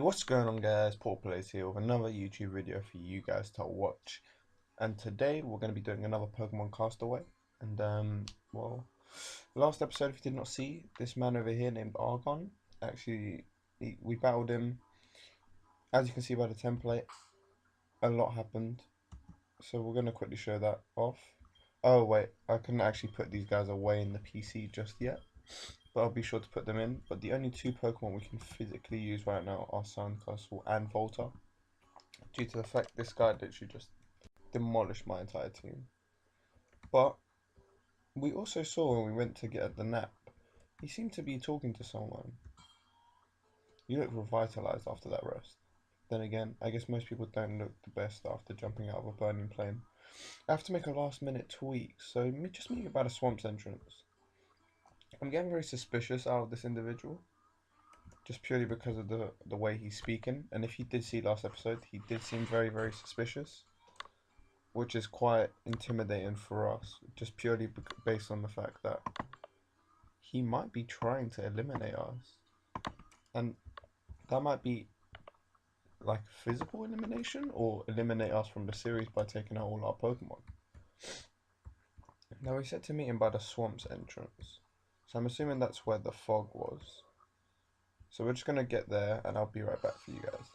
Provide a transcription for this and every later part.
What's going on, guys? Paul Plays here with another YouTube video for you guys to watch. And today we're going to be doing another Pokemon Castaway. And well, last episode, if you did not see, this man over here named Argon, actually, we battled him. As you can see by the template, a lot happened. So we're going to quickly show that off. Oh wait, I couldn't actually put these guys away in the PC just yet, but I'll be sure to put them in. But the only two Pokemon we can physically use right now are Sandcastle and Volta, due to the fact this guy literally just demolished my entire team. But we also saw when we went to get the nap, he seemed to be talking to someone. You look revitalized after that rest. Then again, I guess most people don't look the best after jumping out of a burning plane. I have to make a last minute tweak, so just meeting about a swamp's entrance. I'm getting very suspicious out of this individual, just purely because of the way he's speaking. And if you did see last episode, he did seem very, very suspicious, which is quite intimidating for us, just purely based on the fact that he might be trying to eliminate us. And that might be like physical elimination, or eliminate us from the series by taking out all our Pokemon. Now, he said to meet him by the swamp's entrance, so I'm assuming that's where the fog was. So we're just going to get there and I'll be right back for you guys.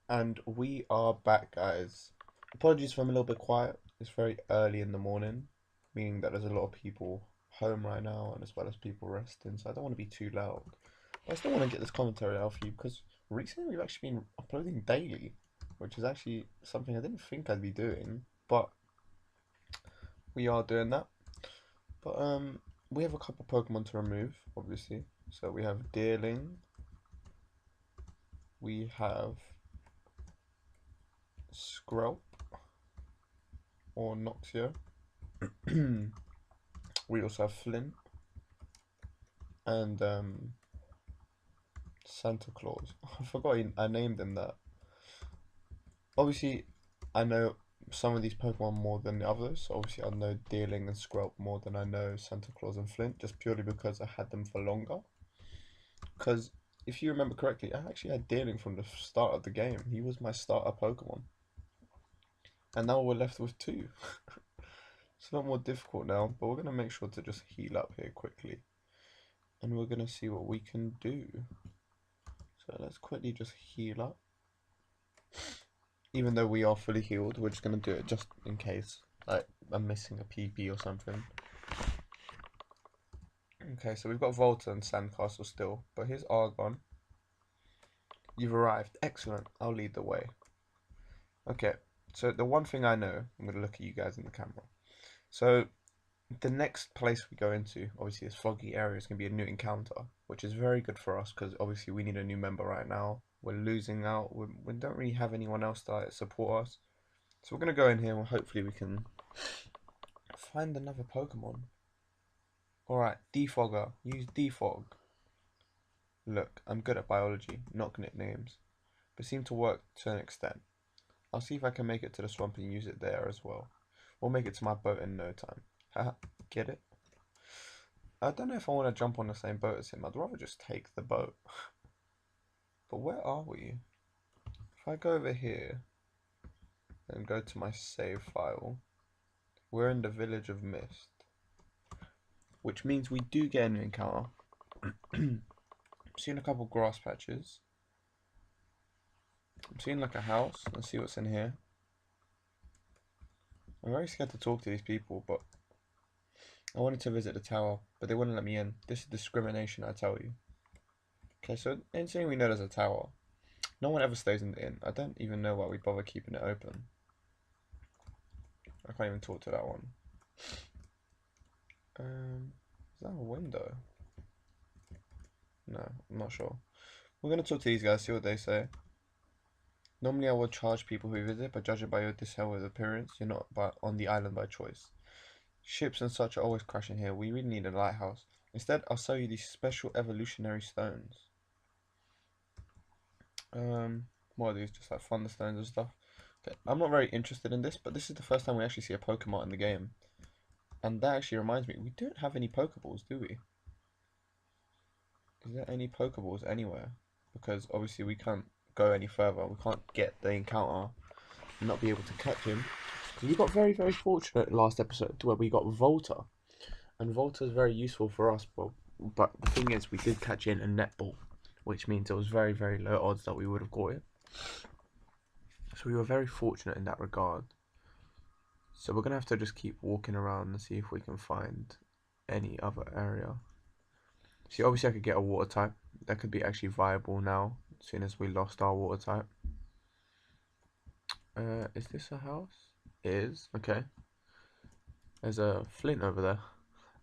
And we are back, guys. Apologies if I'm a little bit quiet. It's very early in the morning, meaning that there's a lot of people home right now, and as well as people resting, so I don't want to be too loud. But I still want to get this commentary out for you, because recently we've actually been uploading daily, which is actually something I didn't think I'd be doing, but we are doing that. But we have a couple Pokemon to remove, obviously. So we have Deerling, we have Skrelp, or Noxio. We also have Flint and Santa Claus. I forgot I named him that. Obviously, I know some of these Pokemon more than the others. So obviously, I know Deerling and Skrelp more than I know Santa Claus and Flint, just purely because I had them for longer. Because if you remember correctly, I actually had Deerling from the start of the game. He was my starter Pokemon. And now we're left with two. It's a lot more difficult now, but we're going to make sure to just heal up here quickly. And we're going to see what we can do. So let's quickly just heal up. Even though we are fully healed, we're just going to do it just in case. Like, I'm missing a PP or something. Okay, so we've got Volta and Sandcastle still. But here's Argon. You've arrived. Excellent. I'll lead the way. Okay, so the one thing I know, I'm going to look at you guys in the camera. So the next place we go into, obviously this foggy area, is going to be a new encounter, which is very good for us because obviously we need a new member right now. We're losing out. We don't really have anyone else to support us. So we're going to go in here and hopefully we can find another Pokemon. Alright, Defogger. Use Defog. Look, I'm good at biology, not nicknames, but seem to work to an extent. I'll see if I can make it to the swamp and use it there as well. We'll make it to my boat in no time. Haha, get it? I don't know if I want to jump on the same boat as him. I'd rather just take the boat. But where are we? If I go over here and go to my save file, we're in the village of Mist, which means we do get an encounter. I'm seeing a couple grass patches. I'm seeing like a house. Let's see what's in here. I'm very scared to talk to these people, but I wanted to visit the tower, but they wouldn't let me in. This is discrimination, I tell you. Okay, so instantly we know there's a tower. No one ever stays in the inn. I don't even know why we bother keeping it open. I can't even talk to that one. Is that a window? No, I'm not sure. We're going to talk to these guys, see what they say. Normally I would charge people who visit, but judging by your disheveled appearance, you're not on the island by choice. Ships and such are always crashing here. We really need a lighthouse. Instead, I'll sell you these special evolutionary stones. What are these? Just like thunderstones and stuff. Okay, I'm not very interested in this, but this is the first time we actually see a Pokemon in the game. And that actually reminds me, we don't have any Pokeballs, do we? Is there any Pokeballs anywhere? Because obviously we can't go any further. We can't get the encounter and not be able to catch him. We got very, very fortunate last episode where we got Volta. And Volta is very useful for us, but the thing is, we did catch in a netball, which means it was very, very low odds that we would have caught it. So we were very fortunate in that regard. So we're going to have to just keep walking around and see if we can find any other area. See, obviously I could get a water type. That could be actually viable now, as soon as we lost our water type. Is this a house? It is, okay. There's a flint over there.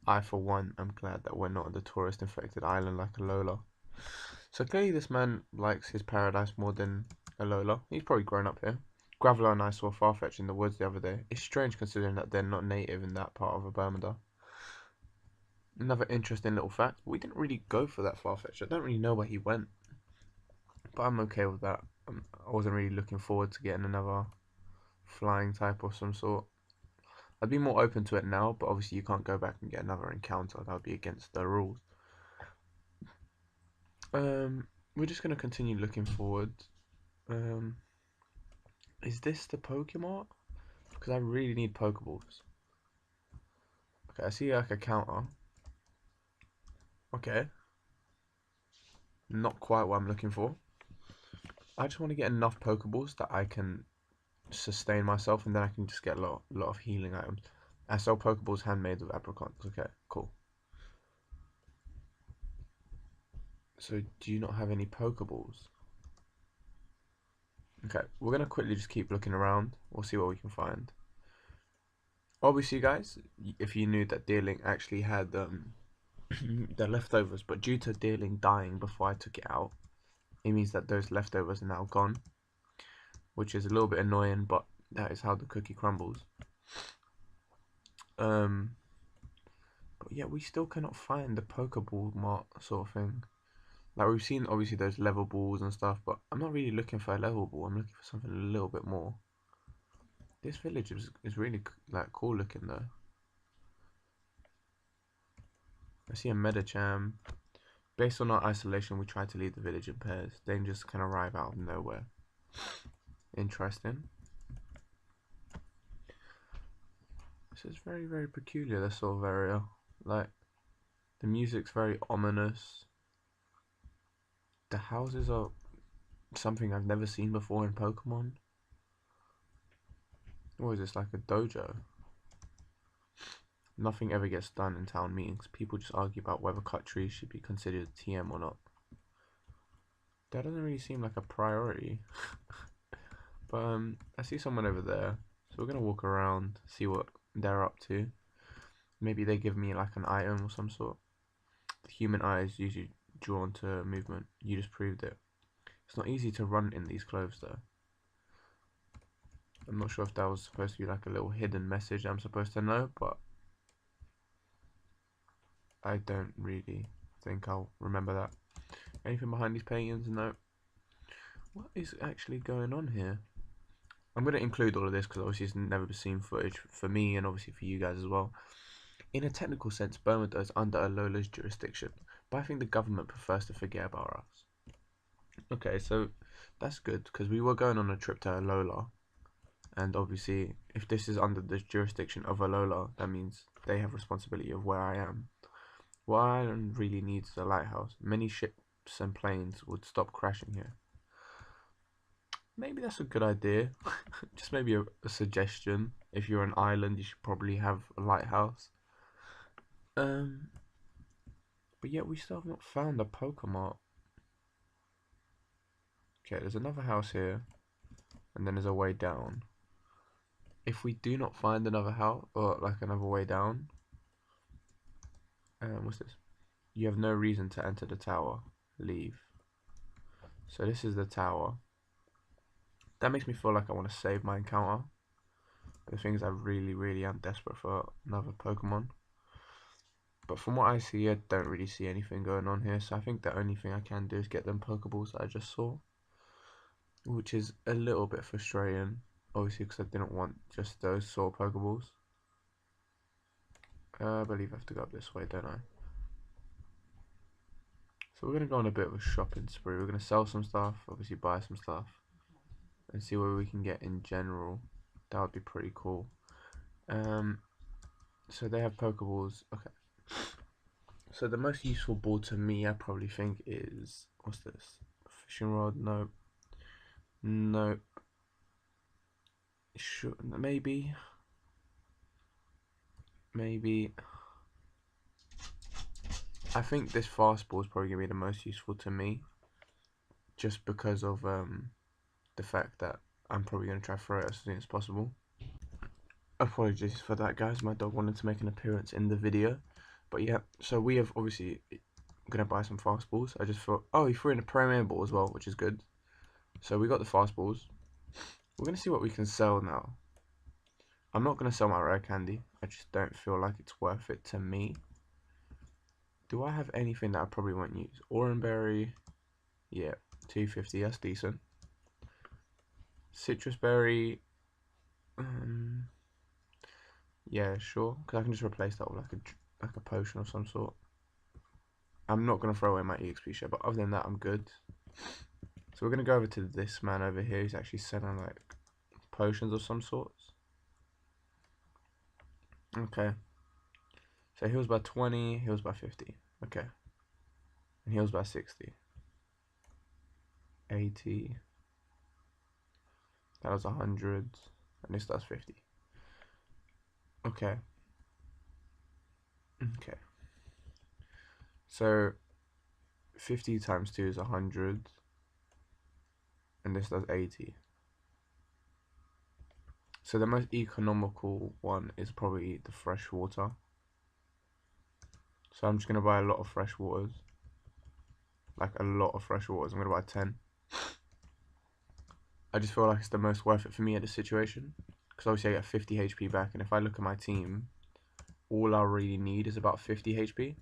I, for one, am glad that we're not on the tourist-infected island like a Lola. So clearly this man likes his paradise more than a Lola. He's probably grown up here. Graveler and I saw Farfetch in the woods the other day. It's strange considering that they're not native in that part of Bermuda. Another interesting little fact, we didn't really go for that Farfetch. I don't really know where he went. But I'm okay with that. I wasn't really looking forward to getting another flying type of some sort. I'd be more open to it now, but obviously you can't go back and get another encounter. That would be against the rules. We're just going to continue looking forward. Is this the Pokemon? Because I really need Pokeballs. Okay, I see like a counter. Okay. Not quite what I'm looking for. I just want to get enough Pokeballs that I can sustain myself, and then I can just get a lot of healing items. I sell Pokeballs handmade with apricots. Okay, cool. So, do you not have any Pokeballs? Okay, we're going to quickly just keep looking around. We'll see what we can find. Obviously, guys, if you knew that Deerling actually had the leftovers, but due to Deerling dying before I took it out, it means that those leftovers are now gone, which is a little bit annoying, but that is how the cookie crumbles. But yeah, we still cannot find the Pokeball mart sort of thing. Like, we've seen obviously those level balls and stuff, but I'm not really looking for a level ball. I'm looking for something a little bit more. This village is really like cool looking though. I see a Medicham. Based on our isolation, we try to leave the village in pairs. Dangers can arrive out of nowhere. Interesting. This is very, very peculiar, this sort of area. Like, the music's very ominous. The houses are something I've never seen before in Pokemon. Or is this like a dojo? Nothing ever gets done in town meetings. People just argue about whether cut trees should be considered TM or not. That doesn't really seem like a priority. But I see someone over there. So we're going to walk around, see what they're up to. Maybe they give me like an item of some sort. The human eye is usually drawn to movement. You just proved it. It's not easy to run in these clothes though. I'm not sure if that was supposed to be like a little hidden message I'm supposed to know, but I don't really think I'll remember that. Anything behind these paintings? No. What is actually going on here? I'm going to include all of this because obviously it's never been seen footage for me and obviously for you guys as well. In a technical sense, Bermuda is under Alola's jurisdiction, but I think the government prefers to forget about us. Okay, so that's good because we were going on a trip to Alola, and obviously if this is under the jurisdiction of Alola, that means they have responsibility of where I am. What island really needs a lighthouse. Many ships and planes would stop crashing here. Maybe that's a good idea. Just maybe a suggestion. If you're an island, you should probably have a lighthouse. But yet we still have not found a Pokemon. Okay, there's another house here, and then there's a way down. If we do not find another house, or like another way down, what's this? You have no reason to enter the tower. Leave. So this is the tower. That makes me feel like I want to save my encounter. The thing is, I really am desperate for another Pokemon. But from what I see, I don't really see anything going on here. So I think the only thing I can do is get them Pokeballs that I just saw. Which is a little bit frustrating. Obviously, because I didn't want just those sort of Pokeballs. I believe I have to go up this way, don't I? So we're going to go on a bit of a shopping spree. We're going to sell some stuff, obviously buy some stuff, and see what we can get in general. That would be pretty cool. So they have Pokeballs. Okay. So the most useful ball to me, I probably think is, what's this? Fishing rod? Nope. Nope. Sure, maybe. Maybe. I think this fastball is probably going to be the most useful to me. Just because of the fact that I'm probably going to try to throw it as soon as possible. Apologies for that, guys. My dog wanted to make an appearance in the video. But yeah, so we have obviously going to buy some fastballs. I just thought, oh, he threw in a premier ball as well, which is good. So we got the fastballs. We're going to see what we can sell now. I'm not going to sell my rare candy. I just don't feel like it's worth it to me. Do I have anything that I probably won't use? Oranberry. Yeah, 250. That's decent. Citrus berry. Yeah, sure. Because I can just replace that with like a potion of some sort. I'm not going to throw away my EXP share, but other than that, I'm good. So we're going to go over to this man over here. He's actually selling like potions of some sorts. Okay. So heals by 20, heals by 50. Okay. And heals by 60. 80. That was 100. And this does 50. Okay. Okay. So 50 times 2 is 100. And this does 80. So the most economical one is probably the fresh water. So I'm just going to buy a lot of fresh waters. Like a lot of fresh waters. I'm going to buy 10. I just feel like it's the most worth it for me at this situation. Because obviously I get 50 HP back. And if I look at my team, all I really need is about 50 HP.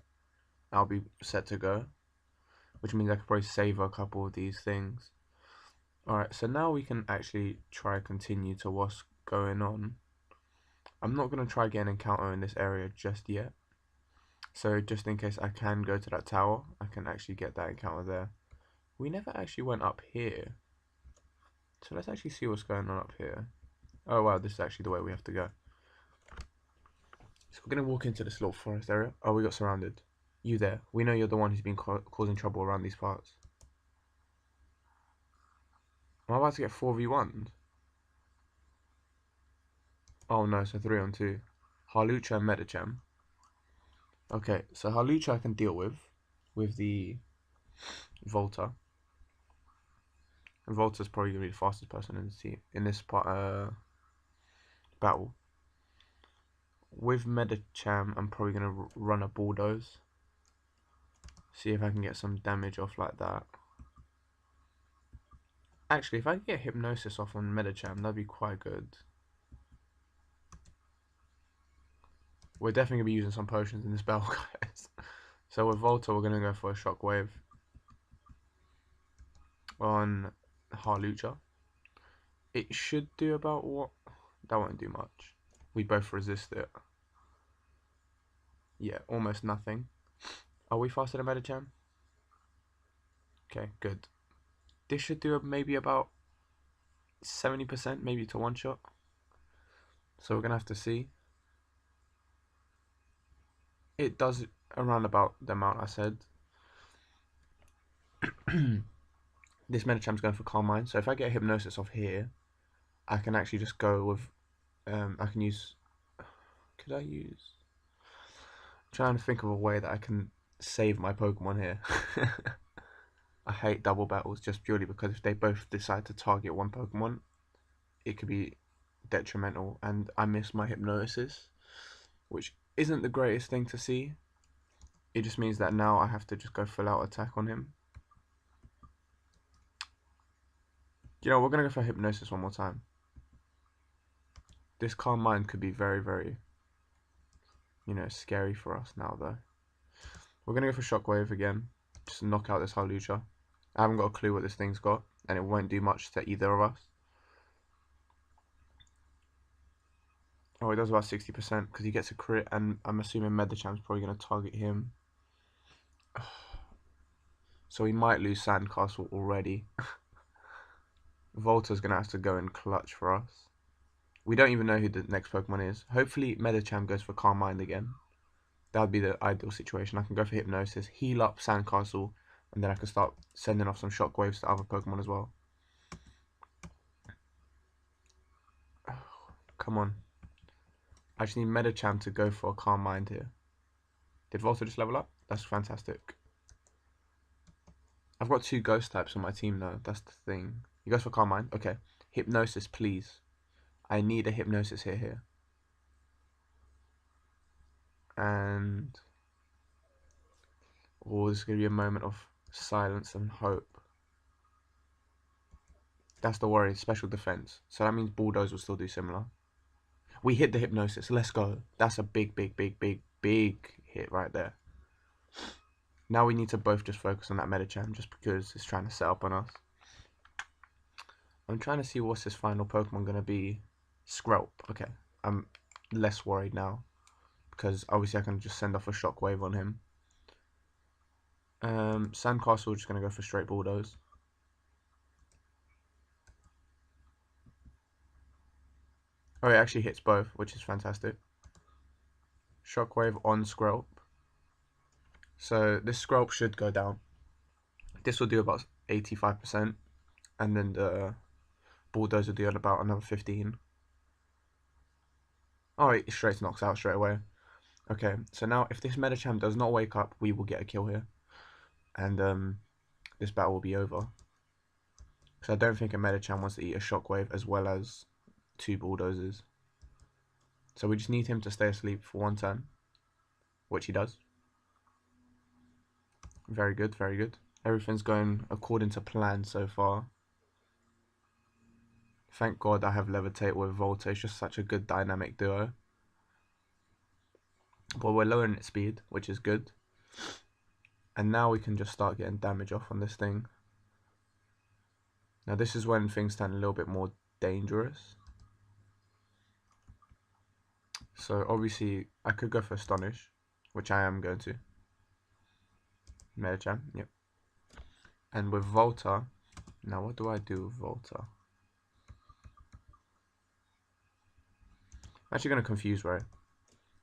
I'll be set to go. Which means I could probably save a couple of these things. Alright, so now we can actually try continue to what's going on. I'm not going to try getting an encounter in this area just yet. So just in case I can go to that tower, I can actually get that encounter there. We never actually went up here. So let's actually see what's going on up here. Oh wow, this is actually the way we have to go. So we're going to walk into this little forest area. Oh, we got surrounded. You there. We know you're the one who's been causing trouble around these parts. I'm about to get 4v1'd. Oh no, so 3-on-2. Harlucha and Medicham. Okay, so Harlucha I can deal with the Volta. And Volta's probably going to be the fastest person in the team in this battle. With Medicham, I'm probably going to run a Bulldoze. See if I can get some damage off like that. Actually, if I can get Hypnosis off on Medicham, that'd be quite good. We're definitely going to be using some potions in this battle, guys. So with Volta, we're going to go for a Shockwave on Harlucha. It should do about what? That won't do much. We both resist it. Yeah, almost nothing. Are we faster than Medicham? Okay, good. This should do maybe about 70%, maybe to one shot. So we're going to have to see. It does around about the amount I said. This Medicham's going for Calm Mind. So if I get Hypnosis off here, I can actually just go with... I can use... Could I use... I'm trying to think of a way that I can save my Pokemon here. I hate double battles just purely because if they both decide to target one Pokemon, it could be detrimental, and I miss my Hypnosis, which isn't the greatest thing to see. It just means that now I have to just go full out attack on him. You know, we're going to go for Hypnosis one more time. This Calm Mind could be very, very, you know, scary for us now, though. We're going to go for Shockwave again. Just knock out this Harlucha. I haven't got a clue what this thing's got, and it won't do much to either of us. Oh, it does about 60% because he gets a crit, and I'm assuming Medicham's probably going to target him. So we might lose Sandcastle already. Volta's going to have to go in clutch for us. We don't even know who the next Pokemon is. Hopefully Medicham goes for Calm Mind again. That would be the ideal situation. I can go for Hypnosis, heal up Sandcastle, and then I can start sending off some Shockwaves to other Pokemon as well. Come on. I just need Medicham to go for a Calm Mind here. Did Volta just level up? That's fantastic. I've got 2 Ghost types on my team though. That's the thing. He goes for Calm Mind. Okay. Hypnosis, please. I need a Hypnosis here. And... oh, this is going to be a moment of silence and hope. That's the worry. Special defense. So that means Bulldoze will still do similar. We hit the Hypnosis. Let's go. That's a big hit right there. Now we need to both just focus on that Medicham just because it's trying to set up on us. I'm trying to see what's his final Pokemon going to be. Skrelp. Okay. I'm less worried now because obviously I can just send off a Shockwave on him. Sandcastle just going to go for straight Bulldoze. Oh, it actually hits both, which is fantastic. Shockwave on Skrelp. So this Skrelp should go down. This will do about 85%. And then the Bulldoze will do about another 15. Oh, it straight knocks out straight away. Okay, so now if this Medicham does not wake up, we will get a kill here. And this battle will be over. Because I don't think a Medicham wants to eat a Shockwave as well as 2 Bulldozers. So we just need him to stay asleep for 1 turn. Which he does. Very good, very good. Everything's going according to plan so far. Thank God I have Levitate with Volta. It's just such a good dynamic duo. But we're lowering its speed, which is good. And now we can just start getting damage off on this thing. Now this is when things turn a little bit more dangerous. So obviously I could go for Astonish, which I am going to. Medicham, yep. And with Volta, now what do I do with Volta? I'm actually going to confuse Ray.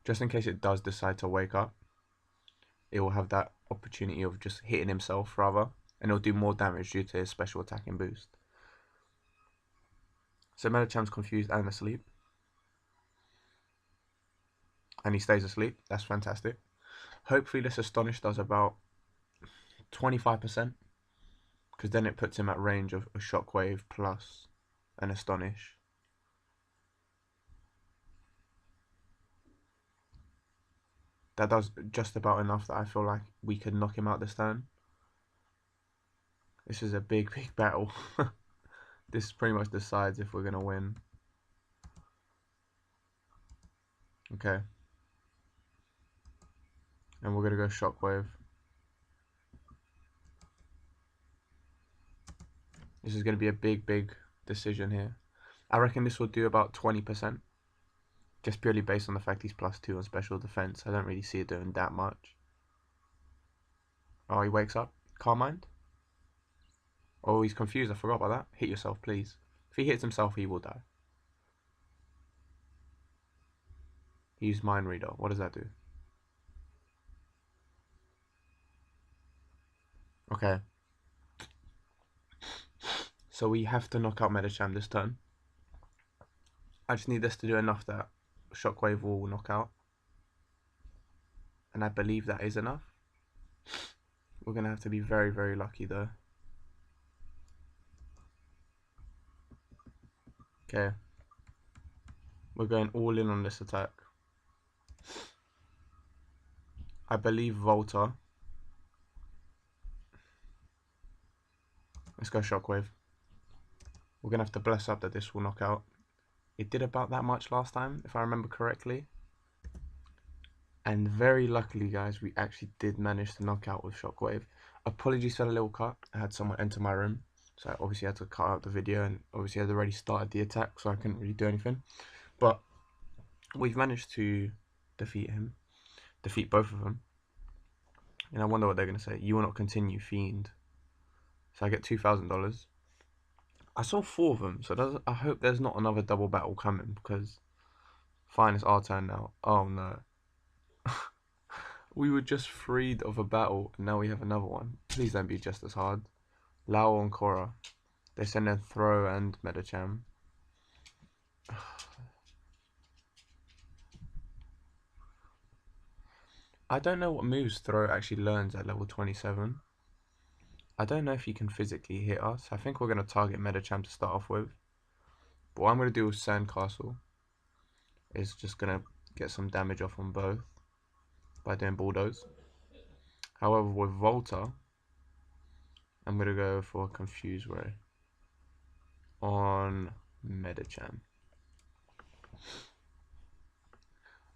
Just in case it does decide to wake up, it will have that opportunity of just hitting himself rather, and it'll do more damage due to his special attacking boost. So Medicham's confused and asleep. And he stays asleep. That's fantastic. Hopefully this Astonish does about 25%. Because then it puts him at range of a Shockwave plus an Astonish. That does just about enough that I feel like we could knock him out this turn. This is a big battle. This pretty much decides if we're going to win. Okay. And we're going to go Shockwave. This is going to be a big decision here. I reckon this will do about 20%. Just purely based on the fact he's +2 on special defense. I don't really see it doing that much. Oh, he wakes up. Calm Mind. Oh, he's confused. I forgot about that. Hit yourself, please. If he hits himself, he will die. He used Mind Reader. What does that do? Okay. So we have to knock out Medicham this turn. I just need this to do enough that Shockwave will knock out. And I believe that is enough. We're going to have to be very lucky though. Okay. We're going all in on this attack. I believe Volta. Let's go Shockwave. We're going to have to bless up that this will knock out. It did about that much last time, if I remember correctly. And very luckily, guys, we actually did manage to knock out with Shockwave. Apologies for the little cut. I had someone enter my room. So I obviously had to cut out the video, and obviously I had already started the attack, so I couldn't really do anything. But we've managed to defeat both of them. And I wonder what they're going to say. You will not continue, fiend. So I get $2,000. I saw 4 of them, so I hope there's not another double battle coming, because fine, it's our turn now. Oh no. We were just freed of a battle, and now we have another one. Please don't be just as hard. Lao and Korra. They send in Throw and Medicham. I don't know what moves Throw actually learns at level 27. I don't know if he can physically hit us. I think we're going to target Medicham to start off with. But what I'm going to do with Sandcastle is just going to get some damage off on both by doing Bulldoze. However, with Volta, I'm going to go for Confuse Ray on Medicham.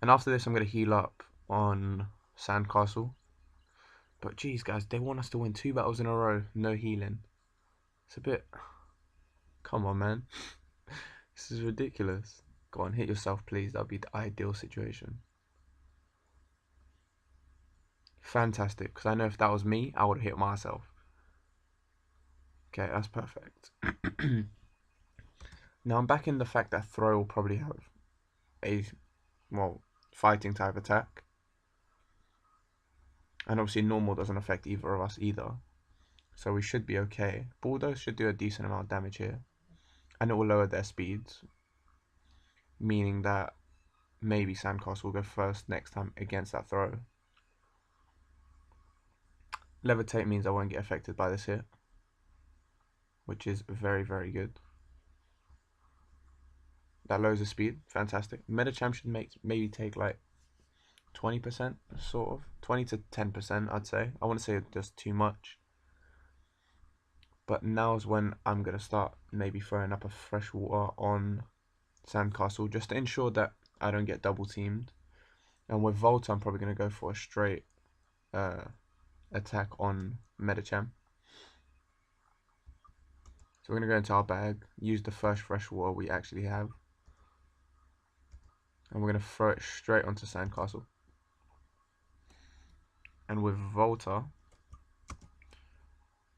And after this, I'm going to heal up on Sandcastle. But geez, guys, they want us to win 2 battles in a row, no healing. It's a bit... Come on, man. This is ridiculous. Go on, hit yourself, please. That would be the ideal situation. Fantastic, because I know if that was me, I would have hit myself. Okay, that's perfect. Now I'm back in the fact that Throw will probably have a, well, fighting type attack. And obviously normal doesn't affect either of us either. So we should be okay. Bulldoze should do a decent amount of damage here. And it will lower their speeds. Meaning that maybe Sandcastle will go first next time against that Throw. Levitate means I won't get affected by this hit, which is very, very good. That lowers the speed, fantastic. Medicham should maybe take like 20%, sort of. 20 to 10%, I'd say. I wouldn't say just too much. But now's when I'm going to start maybe throwing up a fresh water on Sandcastle, just to ensure that I don't get double teamed. And with Volta, I'm probably going to go for a straight attack on Medicham. So we're going to go into our bag, use the first fresh water we actually have. And we're going to throw it straight onto Sandcastle. And with Volta,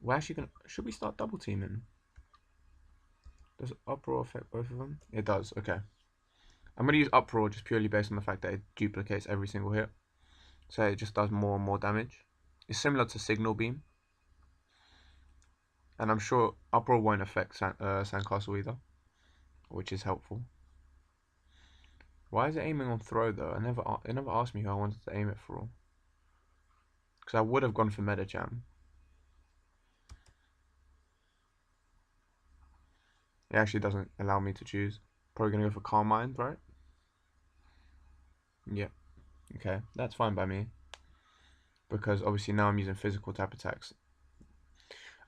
we're actually going to... Should we start double teaming? Does Uproar affect both of them? It does, okay. I'm going to use Uproar just purely based on the fact that it duplicates every single hit. So it just does more and more damage. It's similar to Signal Beam. And I'm sure Uproar won't affect Sandcastle either, which is helpful. Why is it aiming on Throw though? It never asked me who I wanted to aim it for. Because I would have gone for Medicham. It actually doesn't allow me to choose. Probably going to go for Calm Mind, right? Yeah. Okay, that's fine by me. Because obviously now I'm using physical type attacks.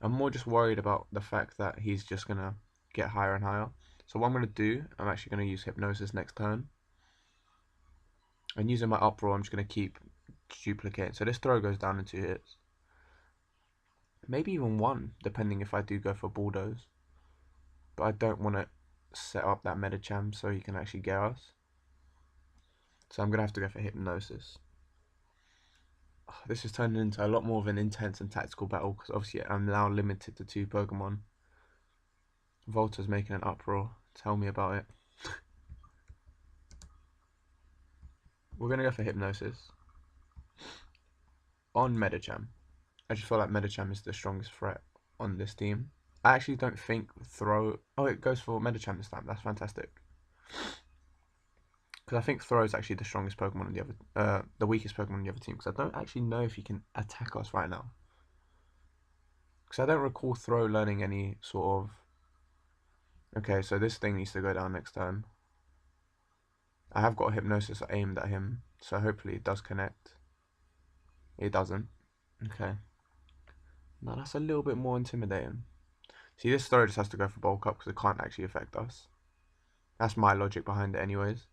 I'm more just worried about the fact that he's just going to get higher and higher. So what I'm going to do, I'm actually going to use Hypnosis next turn. And using my Uproar, I'm just going to keep duplicating. So this Throw goes down in 2 hits. Maybe even 1, depending if I do go for Bulldoze. But I don't want to set up that Medicham so he can actually get us. So I'm going to have to go for Hypnosis. This is turning into a lot more of an intense and tactical battle because obviously I'm now limited to 2 Pokemon. Volta's making an uproar. Tell me about it. We're going to go for Hypnosis on Medicham. I just feel like Medicham is the strongest threat on this team. I actually don't think Throw... Oh, it goes for Medicham this time. That's fantastic. Because I think Throw is actually the strongest Pokemon on the other... the weakest Pokemon on the other team. Because I don't actually know if he can attack us right now. Because I don't recall Throw learning any sort of... Okay, so this thing needs to go down next turn. I have got a Hypnosis aimed at him. So hopefully it does connect. It doesn't. Okay. Now that's a little bit more intimidating. See, this Throw just has to go for Bulk Up because it can't actually affect us. That's my logic behind it anyways.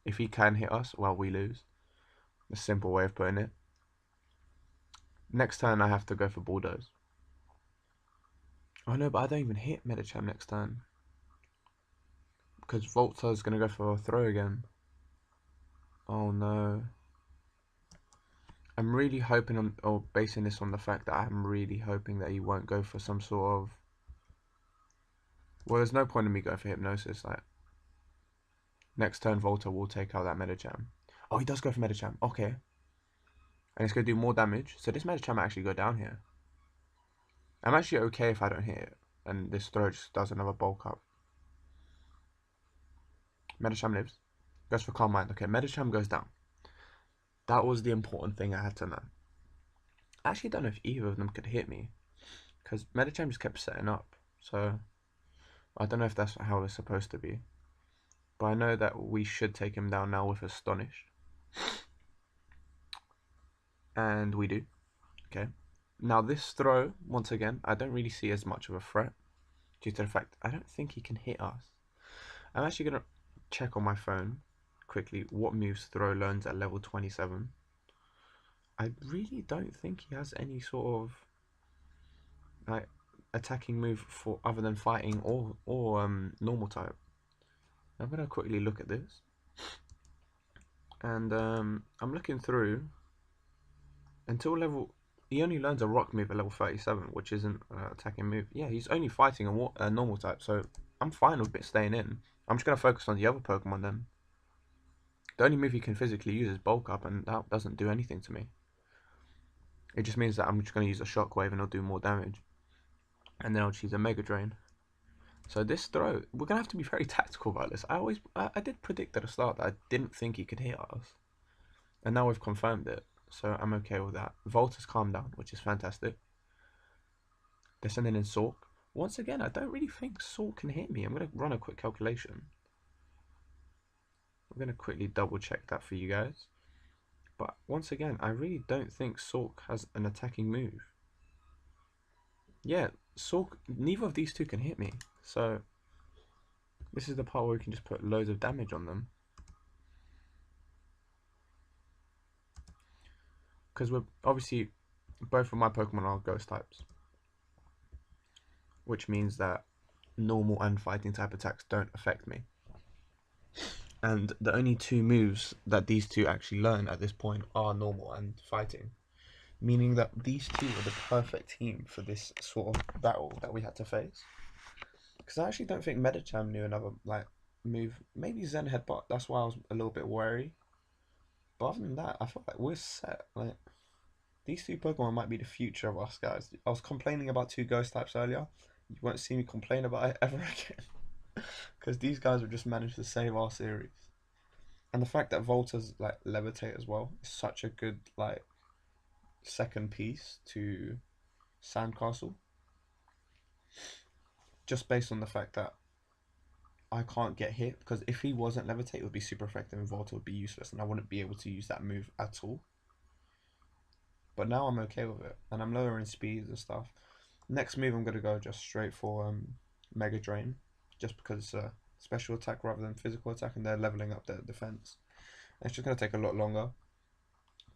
If he can hit us, well, we lose. A simple way of putting it. Next turn, I have to go for Bulldoze. Oh no, but I don't even hit Medicham next turn. Because Volta is going to go for a Throw again. Oh no. I'm really hoping on, or basing this on the fact that I'm really hoping that he won't go for some sort of. Well, there's no point in me going for hypnosis. Like next turn, Volta will take out that Medicham. Oh, he does go for Medicham. Okay, and it's gonna do more damage. So this Medicham might actually go down here. I'm actually okay if I don't hit it, and this throw just does another bulk up. Medicham lives. Goes for Calm Mind. Okay, Medicham goes down. That was the important thing I had to know. I actually don't know if either of them could hit me, because Medicham just kept setting up. So I don't know if that's how it's supposed to be. But I know that we should take him down now with Astonish. And we do. Okay. Now this throw, once again, I don't really see as much of a threat, due to the fact I don't think he can hit us. I'm actually going to check on my phone quickly what moves throw learns at level 27. I really don't think he has any sort of like attacking move for other than fighting or normal type. I'm going to quickly look at this. And I'm looking through until level. He only learns a rock move at level 37, which isn't an attacking move. Yeah, he's only fighting a normal type, so I'm fine with it staying in. I'm just going to focus on the other Pokemon then. The only move he can physically use is Bulk Up, and that doesn't do anything to me. It just means that I'm just going to use a Shockwave and it'll do more damage. And then I'll choose a Mega Drain. So this throw, we're going to have to be very tactical about this. I did predict at the start that I didn't think he could hit us. And now we've confirmed it. So I'm okay with that. Volta's calmed down, which is fantastic. They're sending in Sork. Once again, I don't really think Sork can hit me. I'm going to run a quick calculation. I'm going to quickly double check that for you guys. But once again, I really don't think Sork has an attacking move. Yeah, Sork, neither of these two can hit me. So this is the part where we can just put loads of damage on them. Because we're obviously, both of my Pokemon are ghost types. Which means that normal and fighting type attacks don't affect me. And the only two moves that these two actually learn at this point are normal and fighting. Meaning that these two are the perfect team for this sort of battle that we had to face. Because I actually don't think Medicham knew another like move. Maybe Zen Headbutt, that's why I was a little bit wary. But other than that, I feel like we're set. Like these two Pokemon might be the future of us guys. I was complaining about two ghost types earlier. You won't see me complain about it ever again. Because these guys have just managed to save our series. And the fact that Volta's like levitate as well is such a good like second piece to Sandcastle. Just based on the fact that I can't get hit, because if he wasn't levitate it would be super effective and Volta would be useless and I wouldn't be able to use that move at all. But now I'm okay with it and I'm lowering speeds and stuff. Next move I'm going to go just straight for Mega Drain, just because it's a special attack rather than physical attack and they're leveling up their defense. And it's just going to take a lot longer.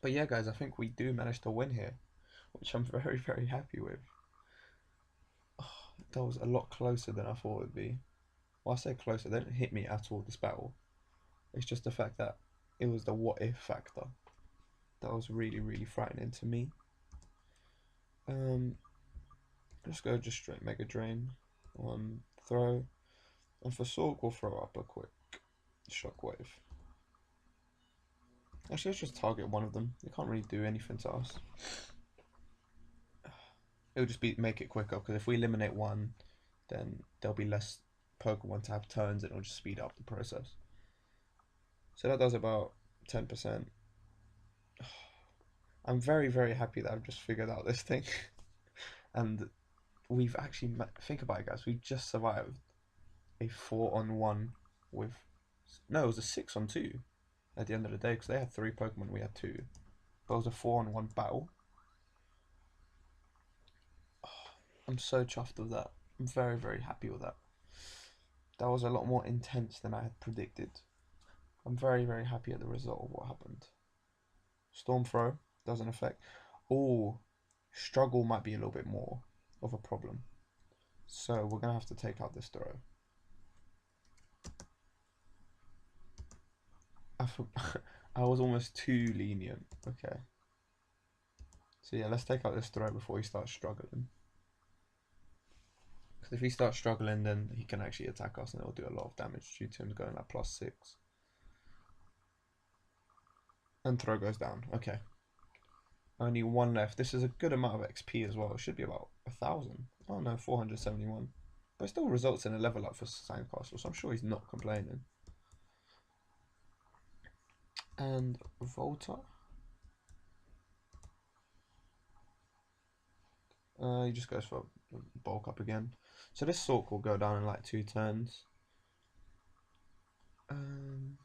But yeah guys, I think we do manage to win here, which I'm very, very happy with. Oh, that was a lot closer than I thought it would be. Well, I say closer, they didn't hit me at all this battle. It's just the fact that it was the what if factor that was really, really frightening to me. Let's go just straight Mega Drain on throw. And for Sork, we'll throw up a quick Shockwave. Actually, let's just target one of them. They can't really do anything to us. It'll just be make it quicker, because if we eliminate one, then there'll be less Pokemon to have turns and it'll just speed up the process. So that does about 10%. I'm very, very happy that I've just figured out this thing. And we've actually, think about it guys, we've just survived a 4-on-1 with, no, it was a 6-on-2 at the end of the day, because they had 3 Pokemon, we had 2. But it was a 4-on-1 battle. Oh, I'm so chuffed with that. I'm very, very happy with that. That was a lot more intense than I had predicted. I'm very, very happy at the result of what happened. Storm Throw doesn't affect. Oh, Struggle might be a little bit more of a problem. So we're going to have to take out this throw. I was almost too lenient. Okay. So yeah, let's take out this threat before he starts struggling. Because if he starts struggling, then he can actually attack us and it'll do a lot of damage due to him going like +6. And throw goes down. Okay. Only one left. This is a good amount of XP as well. It should be about 1,000. Oh no, 471. But it still results in a level up for Sandcastle, so I'm sure he's not complaining. And Volta. He just goes for bulk up again. So this Sork will go down in like 2 turns. And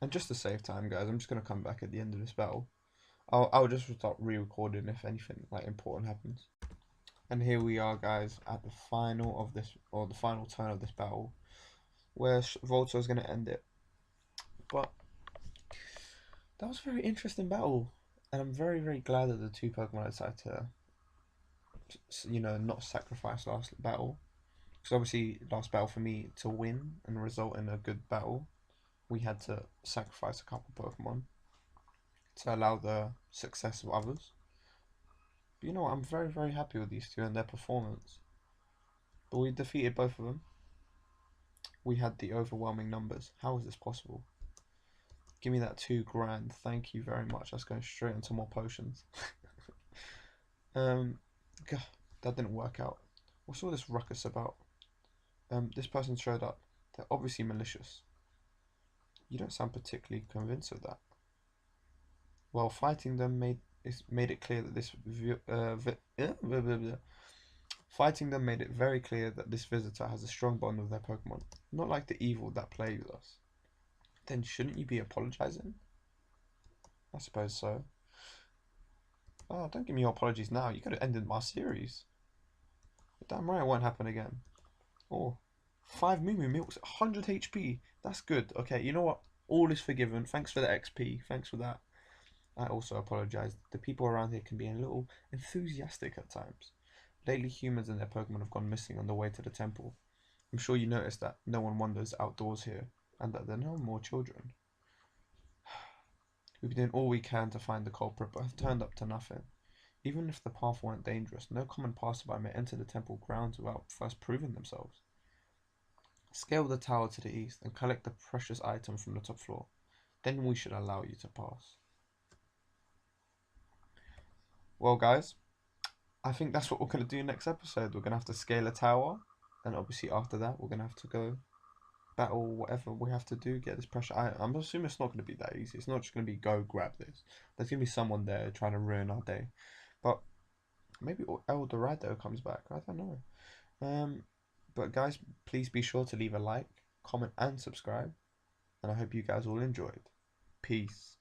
just to save time, guys, I'm just going to come back at the end of this battle. I'll just start re-recording if anything like important happens. And here we are, guys, at the final of this, or the final turn of this battle, where Volta is going to end it. But that was a very interesting battle, and I'm very, very glad that the two Pokemon decided to, you know, not sacrifice last battle. Because obviously, last battle for me to win and result in a good battle, we had to sacrifice a couple Pokemon to allow the success of others. But you know what, I'm very, very happy with these two and their performance. But we defeated both of them. We had the overwhelming numbers. How is this possible? Give me that 2 grand. Thank you very much. Let's go straight into more potions. God, that didn't work out. What's all this ruckus about? This person showed up. They're obviously malicious. You don't sound particularly convinced of that. Well, fighting them made it clear that this fighting them made it very clear that this visitor has a strong bond with their Pokemon, not like the evil that plagues us. Then shouldn't you be apologizing? I suppose so. Oh, don't give me your apologies now. You could have ended my series. But damn right it won't happen again. Oh, 5 Moo Moo Milks, 100 HP. That's good. Okay, you know what? All is forgiven. Thanks for the XP. Thanks for that. I also apologize. The people around here can be a little enthusiastic at times. Lately, humans and their Pokemon have gone missing on the way to the temple. I'm sure you noticed that no one wanders outdoors here, and that there are no more children. We've been doing all we can to find the culprit, but have turned up to nothing. Even if the path weren't dangerous, no common passerby may enter the temple grounds without first proving themselves. Scale the tower to the east and collect the precious item from the top floor. Then we should allow you to pass. Well, guys, I think that's what we're going to do next episode. We're going to have to scale a tower, and obviously after that, we're going to have to go battle whatever we have to do, get this pressure. I'm assuming it's not going to be that easy. It's not just going to be go grab this. There's going to be someone there trying to ruin our day. But maybe El Dorado comes back. I don't know. But guys, please be sure to leave a like, comment, and subscribe. And I hope you guys all enjoyed. Peace.